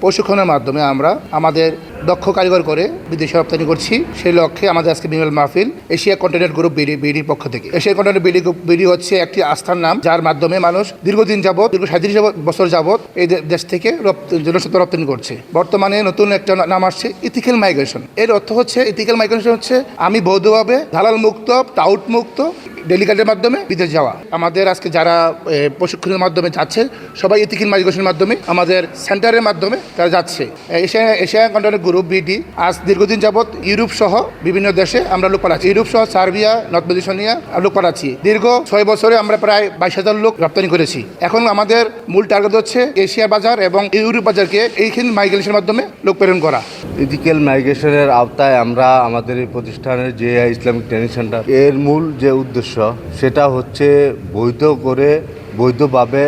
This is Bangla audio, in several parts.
প্রশিক্ষণের মাধ্যমে আমরা আমাদের দক্ষ কারিগর করে বিদেশে রপ্তানি করছি। সেই লক্ষ্যে আমাদের আজকে বিমল মাহফিল এশিয়া কন্টিনেন্ট গ্রুপ বিডির পক্ষ থেকে। এশিয়া কন্টিনেন্ট বিডি হচ্ছে একটি আস্থার নাম, যার মাধ্যমে মানুষ দীর্ঘ 37 বছর যাবৎ এই দেশ থেকে জনস্বার্থ রপ্তানি করছে। বর্তমানে নতুন একটা নাম আসছে ইথিক্যাল মাইগ্রেশন। এর অর্থ হচ্ছে ইথিক্যাল মাইগ্রেশন হচ্ছে আমি বৈধভাবে দালাল মুক্ত, টাউট মুক্ত ডেলিগেটের মাধ্যমে বিদেশ যাওয়া। আমাদের আজকে যারা প্রশিক্ষণের মাধ্যমে যাচ্ছে সবাই ইথিক্যাল মাইগ্রেশনের মাধ্যমে আমাদের সেন্টারের মাধ্যমে তারা যাচ্ছে। এশিয়া কন্টিনেন্ট গ্রুপ বিডি আজ দীর্ঘদিন যাবৎ ইউরোপ সহ বিভিন্ন দেশে আমরা লোক পাঠাচ্ছি। ইউরোপ সহ সার্বিয়া, নর্থ মেসিডোনিয়া লোক পাঠাচ্ছি। দীর্ঘ 6 বছরে আমরা প্রায় 22,000 লোক রপ্তানি করেছি। এখন আমাদের মূল টার্গেট হচ্ছে এশিয়া বাজার এবং ইউরোপ বাজারকে এইখানে মাইগ্রেশনের মাধ্যমে লোক প্রেরণ করা। ইথিক্যাল মাইগ্রেশনের আওতায় আমরা আমাদের এই প্রতিষ্ঠানের যে ইসলামিক ট্রেনিং সেন্টার, এর মূল যে উদ্দেশ্য সেটা হচ্ছে বৈধভাবে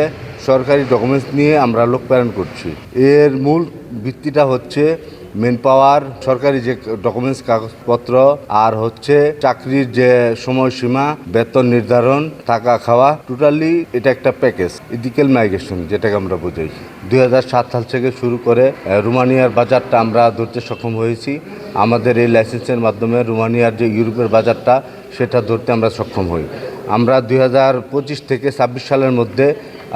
সরকারি ডকুমেন্টস নিয়ে আমরা লোক প্রেরণ করছি। এর মূল ভিত্তিটা হচ্ছে মেন পাওয়ার, সরকারি যে ডকুমেন্টস কাগজপত্র, আর হচ্ছে চাকরির যে সময়সীমা, বেতন নির্ধারণ, থাকা খাওয়া, টোটালি এটা একটা প্যাকেজ ইথিক্যাল মাইগ্রেশন যেটাকে আমরা বোঝাই। 2007 সাল থেকে শুরু করে রোমানিয়ার বাজারটা আমরা ধরতে সক্ষম হয়েছি। আমাদের এই লাইসেন্সের মাধ্যমে রোমানিয়ার যে ইউরোপের বাজারটা সেটা ধরতে আমরা সক্ষম হই। আমরা 2025 থেকে 26 সালের মধ্যে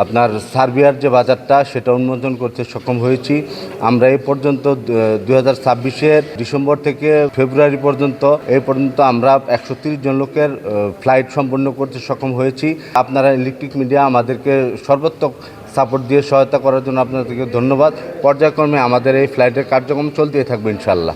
আপনার সার্বিয়ার যে বাজারটা সেটা উন্মোচন করতে সক্ষম হয়েছি। আমরা এই পর্যন্ত 2026-এর ডিসেম্বর থেকে ফেব্রুয়ারি পর্যন্ত আমরা 130 জন লোকের ফ্লাইট সম্পন্ন করতে সক্ষম হয়েছি। আপনারা ইলেকট্রিক মিডিয়া আমাদেরকে সর্বাত্মক সাপোর্ট দিয়ে সহায়তা করার জন্য আপনাদেরকে ধন্যবাদ। পর্যায়ক্রমে আমাদের এই ফ্লাইটের কার্যক্রম চলতেই থাকবে ইনশাআল্লাহ।